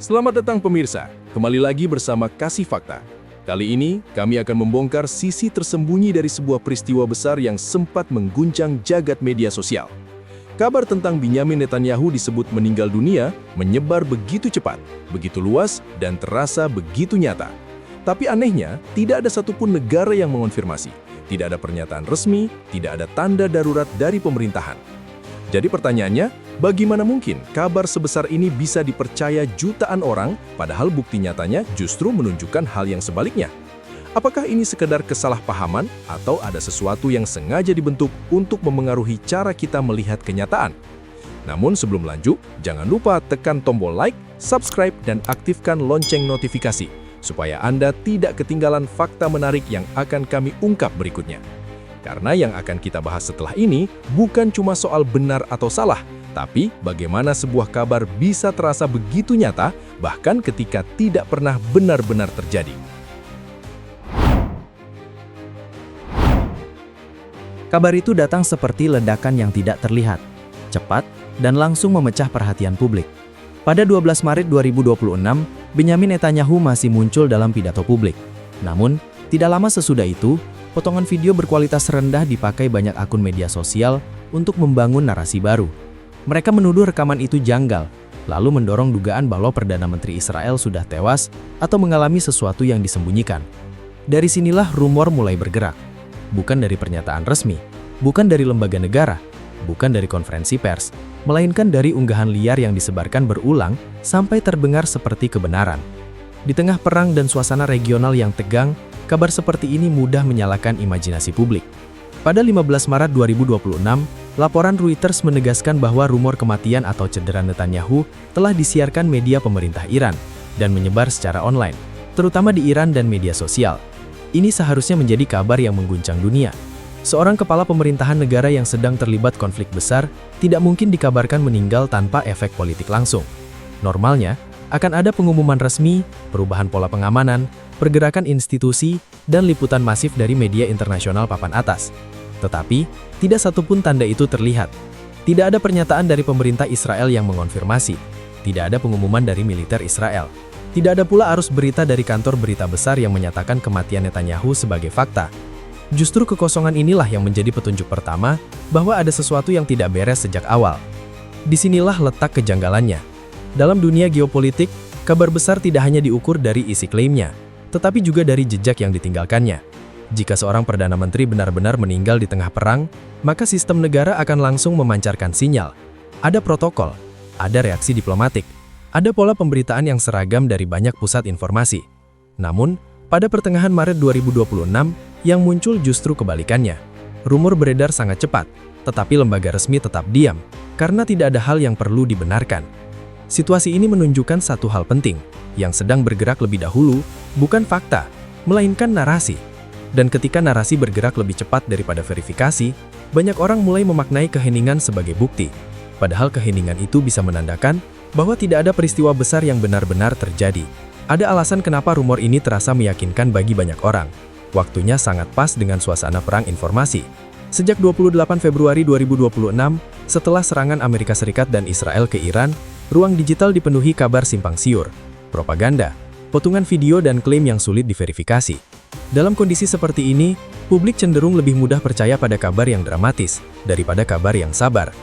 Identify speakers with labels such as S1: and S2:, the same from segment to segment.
S1: Selamat datang pemirsa, kembali lagi bersama Kasih Fakta. Kali ini, kami akan membongkar sisi tersembunyi dari sebuah peristiwa besar yang sempat mengguncang jagat media sosial. Kabar tentang Benyamin Netanyahu disebut meninggal dunia menyebar begitu cepat, begitu luas, dan terasa begitu nyata. Tapi anehnya, tidak ada satupun negara yang mengonfirmasi. Tidak ada pernyataan resmi, tidak ada tanda darurat dari pemerintahan. Jadi pertanyaannya, bagaimana mungkin kabar sebesar ini bisa dipercaya jutaan orang, padahal bukti nyatanya justru menunjukkan hal yang sebaliknya? Apakah ini sekedar kesalahpahaman atau ada sesuatu yang sengaja dibentuk untuk memengaruhi cara kita melihat kenyataan? Namun sebelum lanjut, jangan lupa tekan tombol like, subscribe, dan aktifkan lonceng notifikasi, supaya Anda tidak ketinggalan fakta menarik yang akan kami ungkap berikutnya. Karena yang akan kita bahas setelah ini bukan cuma soal benar atau salah, tapi bagaimana sebuah kabar bisa terasa begitu nyata, bahkan ketika tidak pernah benar-benar terjadi.
S2: Kabar itu datang seperti ledakan yang tidak terlihat, cepat, dan langsung memecah perhatian publik. Pada 12 Maret 2026, Benyamin Netanyahu masih muncul dalam pidato publik. Namun, tidak lama sesudah itu, potongan video berkualitas rendah dipakai banyak akun media sosial untuk membangun narasi baru. Mereka menuduh rekaman itu janggal, lalu mendorong dugaan bahwa Perdana Menteri Israel sudah tewas atau mengalami sesuatu yang disembunyikan. Dari sinilah rumor mulai bergerak. Bukan dari pernyataan resmi, bukan dari lembaga negara, bukan dari konferensi pers, melainkan dari unggahan liar yang disebarkan berulang sampai terdengar seperti kebenaran. Di tengah perang dan suasana regional yang tegang, kabar seperti ini mudah menyalakan imajinasi publik. Pada 15 Maret 2026, laporan Reuters menegaskan bahwa rumor kematian atau cedera Netanyahu telah disiarkan media pemerintah Iran dan menyebar secara online, terutama di Iran dan media sosial. Ini seharusnya menjadi kabar yang mengguncang dunia. Seorang kepala pemerintahan negara yang sedang terlibat konflik besar tidak mungkin dikabarkan meninggal tanpa efek politik langsung. Normalnya, akan ada pengumuman resmi, perubahan pola pengamanan, pergerakan institusi, dan liputan masif dari media internasional papan atas. Tetapi, tidak satupun tanda itu terlihat. Tidak ada pernyataan dari pemerintah Israel yang mengonfirmasi. Tidak ada pengumuman dari militer Israel. Tidak ada pula arus berita dari kantor berita besar yang menyatakan kematian Netanyahu sebagai fakta. Justru kekosongan inilah yang menjadi petunjuk pertama bahwa ada sesuatu yang tidak beres sejak awal. Disinilah letak kejanggalannya. Dalam dunia geopolitik, kabar besar tidak hanya diukur dari isi klaimnya, tetapi juga dari jejak yang ditinggalkannya. Jika seorang Perdana Menteri benar-benar meninggal di tengah perang, maka sistem negara akan langsung memancarkan sinyal. Ada protokol, ada reaksi diplomatik, ada pola pemberitaan yang seragam dari banyak pusat informasi. Namun, pada pertengahan Maret 2026, yang muncul justru kebalikannya. Rumor beredar sangat cepat, tetapi lembaga resmi tetap diam, karena tidak ada hal yang perlu dibenarkan. Situasi ini menunjukkan satu hal penting, yang sedang bergerak lebih dahulu, bukan fakta, melainkan narasi. Dan ketika narasi bergerak lebih cepat daripada verifikasi, banyak orang mulai memaknai keheningan sebagai bukti. Padahal keheningan itu bisa menandakan bahwa tidak ada peristiwa besar yang benar-benar terjadi. Ada alasan kenapa rumor ini terasa meyakinkan bagi banyak orang. Waktunya sangat pas dengan suasana perang informasi. Sejak 28 Februari 2026, setelah serangan Amerika Serikat dan Israel ke Iran, ruang digital dipenuhi kabar simpang siur, propaganda, potongan video dan klaim yang sulit diverifikasi. Dalam kondisi seperti ini, publik cenderung lebih mudah percaya pada kabar yang dramatis daripada kabar yang sabar.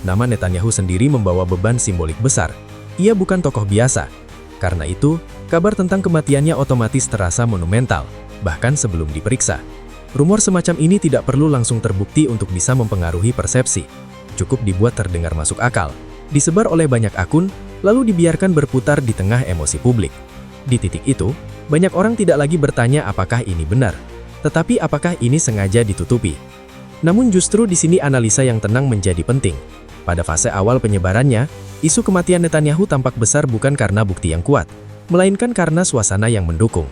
S2: Nama Netanyahu sendiri membawa beban simbolik besar. Ia bukan tokoh biasa. Karena itu, kabar tentang kematiannya otomatis terasa monumental, bahkan sebelum diperiksa. Rumor semacam ini tidak perlu langsung terbukti untuk bisa mempengaruhi persepsi. Cukup dibuat terdengar masuk akal, disebar oleh banyak akun, lalu dibiarkan berputar di tengah emosi publik. Di titik itu, banyak orang tidak lagi bertanya apakah ini benar, tetapi apakah ini sengaja ditutupi. Namun justru di sini analisa yang tenang menjadi penting. Pada fase awal penyebarannya, isu kematian Netanyahu tampak besar bukan karena bukti yang kuat, melainkan karena suasana yang mendukung.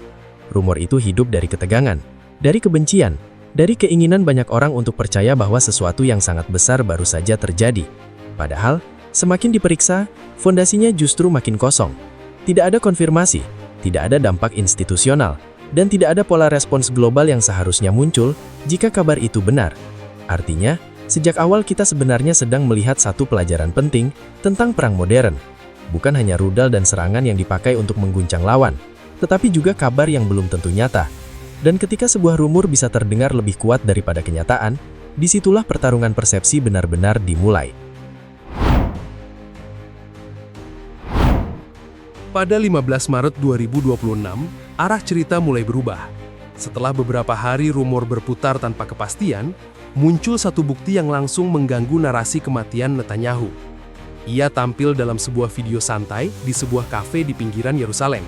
S2: Rumor itu hidup dari ketegangan, dari kebencian, dari keinginan banyak orang untuk percaya bahwa sesuatu yang sangat besar baru saja terjadi. Padahal, semakin diperiksa, fondasinya justru makin kosong. Tidak ada konfirmasi, tidak ada dampak institusional, dan tidak ada pola respons global yang seharusnya muncul jika kabar itu benar. Artinya, sejak awal kita sebenarnya sedang melihat satu pelajaran penting tentang perang modern. bukan hanya rudal dan serangan yang dipakai untuk mengguncang lawan, tetapi juga kabar yang belum tentu nyata. Dan ketika sebuah rumor bisa terdengar lebih kuat daripada kenyataan, disitulah pertarungan persepsi benar-benar dimulai.
S3: Pada 15 Maret 2026, arah cerita mulai berubah. Setelah beberapa hari rumor berputar tanpa kepastian, muncul satu bukti yang langsung mengganggu narasi kematian Netanyahu. Ia tampil dalam sebuah video santai di sebuah kafe di pinggiran Yerusalem.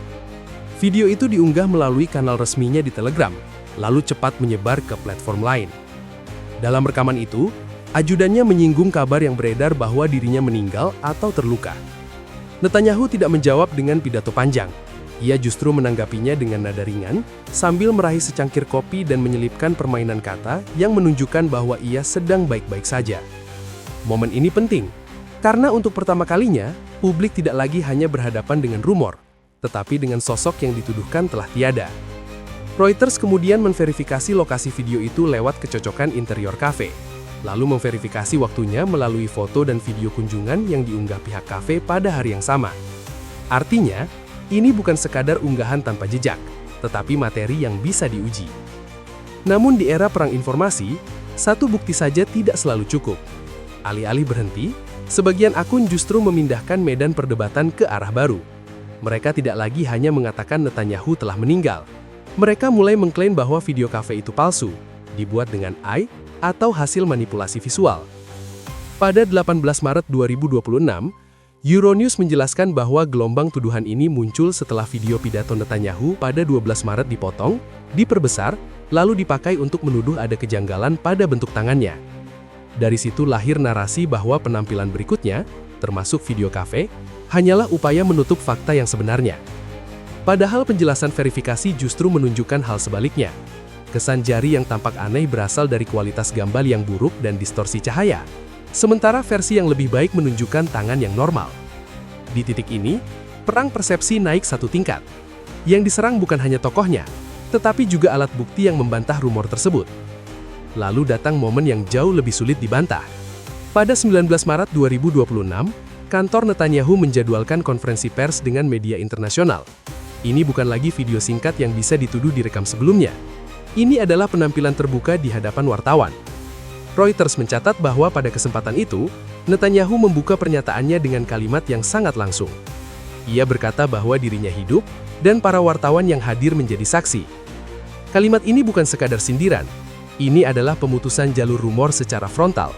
S3: Video itu diunggah melalui kanal resminya di Telegram, lalu cepat menyebar ke platform lain. Dalam rekaman itu, ajudannya menyinggung kabar yang beredar bahwa dirinya meninggal atau terluka. Netanyahu tidak menjawab dengan pidato panjang. Ia justru menanggapinya dengan nada ringan, sambil meraih secangkir kopi dan menyelipkan permainan kata yang menunjukkan bahwa ia sedang baik-baik saja. Momen ini penting, karena untuk pertama kalinya, publik tidak lagi hanya berhadapan dengan rumor, tetapi dengan sosok yang dituduhkan telah tiada. Reuters kemudian memverifikasi lokasi video itu lewat kecocokan interior kafe, lalu memverifikasi waktunya melalui foto dan video kunjungan yang diunggah pihak kafe pada hari yang sama. Artinya, ini bukan sekadar unggahan tanpa jejak, tetapi materi yang bisa diuji. Namun di era perang informasi, satu bukti saja tidak selalu cukup. Alih-alih berhenti, sebagian akun justru memindahkan medan perdebatan ke arah baru. Mereka tidak lagi hanya mengatakan Netanyahu telah meninggal. Mereka mulai mengklaim bahwa video kafe itu palsu, dibuat dengan AI, atau hasil manipulasi visual. Pada 18 Maret 2026, Euronews menjelaskan bahwa gelombang tuduhan ini muncul setelah video pidato Netanyahu pada 12 Maret dipotong, diperbesar, lalu dipakai untuk menuduh ada kejanggalan pada bentuk tangannya. Dari situ lahir narasi bahwa penampilan berikutnya, termasuk video kafe, hanyalah upaya menutup fakta yang sebenarnya. Padahal penjelasan verifikasi justru menunjukkan hal sebaliknya. Kesan jari yang tampak aneh berasal dari kualitas gambar yang buruk dan distorsi cahaya. Sementara versi yang lebih baik menunjukkan tangan yang normal. Di titik ini, perang persepsi naik satu tingkat. Yang diserang bukan hanya tokohnya, tetapi juga alat bukti yang membantah rumor tersebut. Lalu datang momen yang jauh lebih sulit dibantah. Pada 19 Maret 2026, kantor Netanyahu menjadwalkan konferensi pers dengan media internasional. Ini bukan lagi video singkat yang bisa dituduh direkam sebelumnya. Ini adalah penampilan terbuka di hadapan wartawan. Reuters mencatat bahwa pada kesempatan itu, Netanyahu membuka pernyataannya dengan kalimat yang sangat langsung. Ia berkata bahwa dirinya hidup, dan para wartawan yang hadir menjadi saksi. Kalimat ini bukan sekadar sindiran, ini adalah pemutusan jalur rumor secara frontal.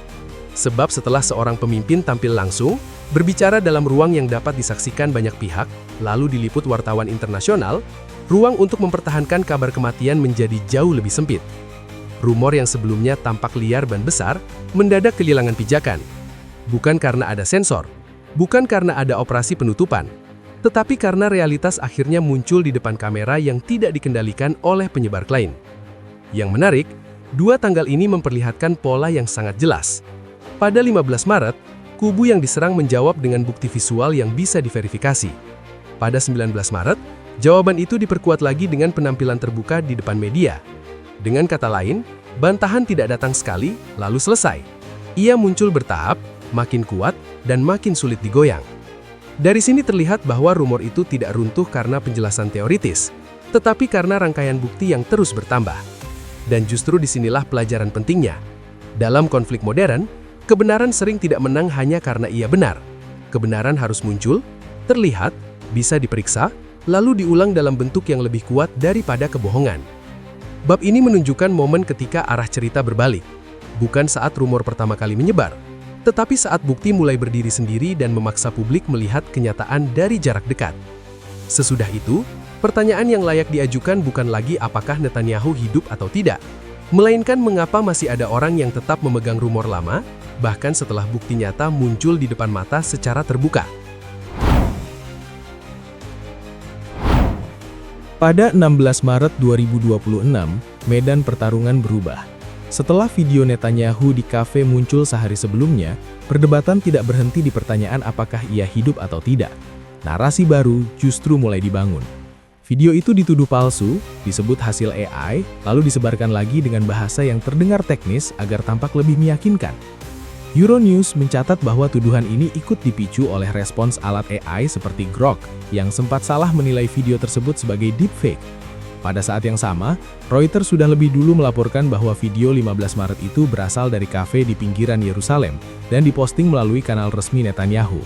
S3: Sebab setelah seorang pemimpin tampil langsung, berbicara dalam ruang yang dapat disaksikan banyak pihak, lalu diliput wartawan internasional, ruang untuk mempertahankan kabar kematian menjadi jauh lebih sempit. Rumor yang sebelumnya tampak liar dan besar, mendadak kehilangan pijakan. Bukan karena ada sensor, bukan karena ada operasi penutupan, tetapi karena realitas akhirnya muncul di depan kamera yang tidak dikendalikan oleh penyebar klaim. Yang menarik, dua tanggal ini memperlihatkan pola yang sangat jelas. Pada 15 Maret, kubu yang diserang menjawab dengan bukti visual yang bisa diverifikasi. Pada 19 Maret, jawaban itu diperkuat lagi dengan penampilan terbuka di depan media. Dengan kata lain, bantahan tidak datang sekali, lalu selesai. Ia muncul bertahap, makin kuat, dan makin sulit digoyang. Dari sini terlihat bahwa rumor itu tidak runtuh karena penjelasan teoritis, tetapi karena rangkaian bukti yang terus bertambah. Dan justru disinilah pelajaran pentingnya. Dalam konflik modern, kebenaran sering tidak menang hanya karena ia benar. Kebenaran harus muncul, terlihat, bisa diperiksa, lalu diulang dalam bentuk yang lebih kuat daripada kebohongan. Bab ini menunjukkan momen ketika arah cerita berbalik. Bukan saat rumor pertama kali menyebar, tetapi saat bukti mulai berdiri sendiri dan memaksa publik melihat kenyataan dari jarak dekat. Sesudah itu, pertanyaan yang layak diajukan bukan lagi apakah Netanyahu hidup atau tidak, melainkan mengapa masih ada orang yang tetap memegang rumor lama, bahkan setelah bukti nyata muncul di depan mata secara terbuka.
S4: Pada 16 Maret 2026, medan pertarungan berubah. Setelah video Netanyahu di kafe muncul sehari sebelumnya, perdebatan tidak berhenti di pertanyaan apakah ia hidup atau tidak. Narasi baru justru mulai dibangun. Video itu dituduh palsu, disebut hasil AI, lalu disebarkan lagi dengan bahasa yang terdengar teknis agar tampak lebih meyakinkan. Euronews mencatat bahwa tuduhan ini ikut dipicu oleh respons alat AI seperti Grok yang sempat salah menilai video tersebut sebagai deepfake. Pada saat yang sama, Reuters sudah lebih dulu melaporkan bahwa video 15 Maret itu berasal dari kafe di pinggiran Yerusalem dan diposting melalui kanal resmi Netanyahu.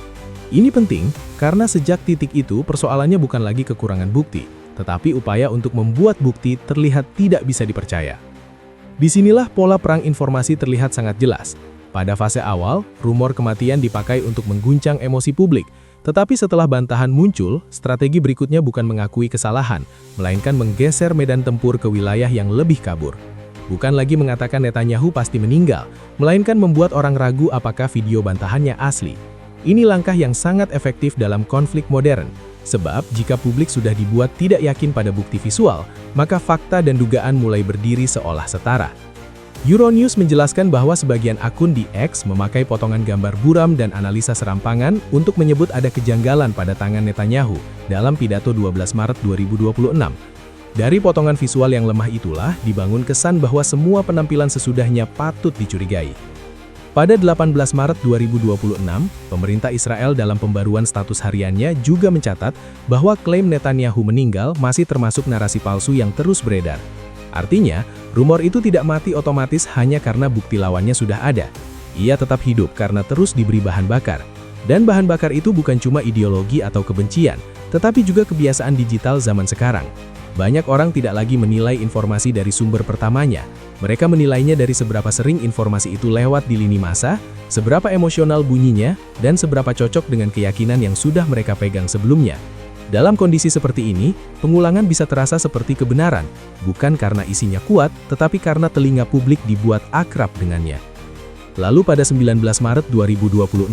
S4: Ini penting karena sejak titik itu persoalannya bukan lagi kekurangan bukti, tetapi upaya untuk membuat bukti terlihat tidak bisa dipercaya. Disinilah pola perang informasi terlihat sangat jelas. Pada fase awal, rumor kematian dipakai untuk mengguncang emosi publik. Tetapi setelah bantahan muncul, strategi berikutnya bukan mengakui kesalahan, melainkan menggeser medan tempur ke wilayah yang lebih kabur. Bukan lagi mengatakan Netanyahu pasti meninggal, melainkan membuat orang ragu apakah video bantahannya asli. Ini langkah yang sangat efektif dalam konflik modern, sebab jika publik sudah dibuat tidak yakin pada bukti visual, maka fakta dan dugaan mulai berdiri seolah setara. Euronews menjelaskan bahwa sebagian akun di X memakai potongan gambar buram dan analisa serampangan untuk menyebut ada kejanggalan pada tangan Netanyahu dalam pidato 12 Maret 2026. Dari potongan visual yang lemah itulah dibangun kesan bahwa semua penampilan sesudahnya patut dicurigai. Pada 18 Maret 2026, pemerintah Israel dalam pembaruan status hariannya juga mencatat bahwa klaim Netanyahu meninggal masih termasuk narasi palsu yang terus beredar. Artinya, rumor itu tidak mati otomatis hanya karena bukti lawannya sudah ada. Ia tetap hidup karena terus diberi bahan bakar. Dan bahan bakar itu bukan cuma ideologi atau kebencian, tetapi juga kebiasaan digital zaman sekarang. Banyak orang tidak lagi menilai informasi dari sumber pertamanya. Mereka menilainya dari seberapa sering informasi itu lewat di lini massa, seberapa emosional bunyinya, dan seberapa cocok dengan keyakinan yang sudah mereka pegang sebelumnya. Dalam kondisi seperti ini, pengulangan bisa terasa seperti kebenaran, bukan karena isinya kuat, tetapi karena telinga publik dibuat akrab dengannya. Lalu pada 19 Maret 2026,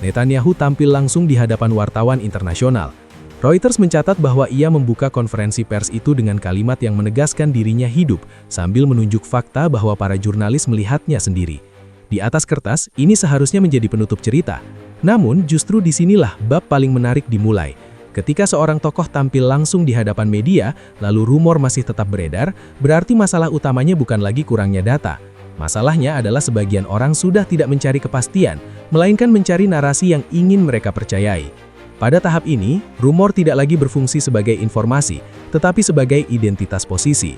S4: Netanyahu tampil langsung di hadapan wartawan internasional. Reuters mencatat bahwa ia membuka konferensi pers itu dengan kalimat yang menegaskan dirinya hidup, sambil menunjuk fakta bahwa para jurnalis melihatnya sendiri. Di atas kertas, ini seharusnya menjadi penutup cerita. Namun, justru disinilah bab paling menarik dimulai. Ketika seorang tokoh tampil langsung di hadapan media, lalu rumor masih tetap beredar, berarti masalah utamanya bukan lagi kurangnya data. Masalahnya adalah sebagian orang sudah tidak mencari kepastian, melainkan mencari narasi yang ingin mereka percayai. Pada tahap ini, rumor tidak lagi berfungsi sebagai informasi, tetapi sebagai identitas posisi.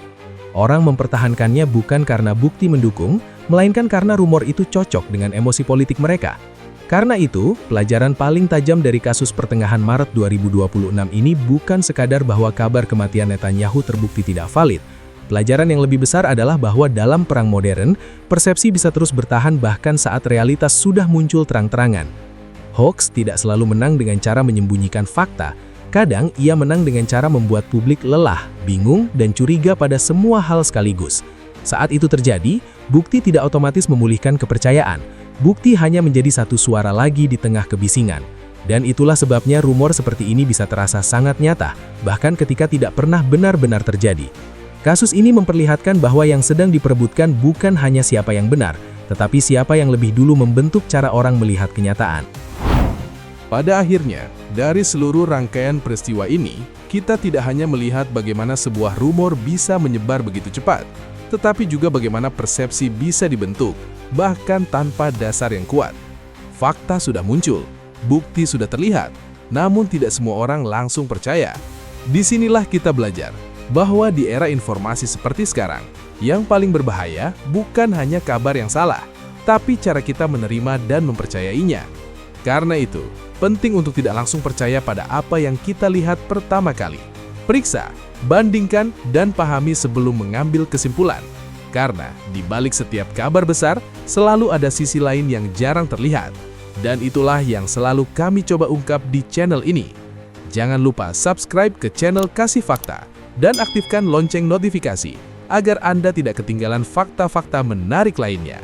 S4: Orang mempertahankannya bukan karena bukti mendukung, melainkan karena rumor itu cocok dengan emosi politik mereka. Karena itu, pelajaran paling tajam dari kasus pertengahan Maret 2026 ini bukan sekadar bahwa kabar kematian Netanyahu terbukti tidak valid. Pelajaran yang lebih besar adalah bahwa dalam perang modern, persepsi bisa terus bertahan bahkan saat realitas sudah muncul terang-terangan. Hoax tidak selalu menang dengan cara menyembunyikan fakta. Kadang ia menang dengan cara membuat publik lelah, bingung, dan curiga pada semua hal sekaligus. Saat itu terjadi, bukti tidak otomatis memulihkan kepercayaan. Bukti hanya menjadi satu suara lagi di tengah kebisingan. Dan itulah sebabnya rumor seperti ini bisa terasa sangat nyata, bahkan ketika tidak pernah benar-benar terjadi. Kasus ini memperlihatkan bahwa yang sedang diperebutkan bukan hanya siapa yang benar, tetapi siapa yang lebih dulu membentuk cara orang melihat kenyataan.
S1: Pada akhirnya, dari seluruh rangkaian peristiwa ini, kita tidak hanya melihat bagaimana sebuah rumor bisa menyebar begitu cepat, tetapi juga bagaimana persepsi bisa dibentuk, bahkan tanpa dasar yang kuat. Fakta sudah muncul, bukti sudah terlihat, namun tidak semua orang langsung percaya. Disinilah kita belajar bahwa di era informasi seperti sekarang, yang paling berbahaya bukan hanya kabar yang salah, tapi cara kita menerima dan mempercayainya. Karena itu, penting untuk tidak langsung percaya pada apa yang kita lihat pertama kali. Periksa, bandingkan, dan pahami sebelum mengambil kesimpulan. Karena di balik setiap kabar besar, selalu ada sisi lain yang jarang terlihat. Dan itulah yang selalu kami coba ungkap di channel ini. Jangan lupa subscribe ke channel Kasih Fakta, dan aktifkan lonceng notifikasi, agar Anda tidak ketinggalan fakta-fakta menarik lainnya.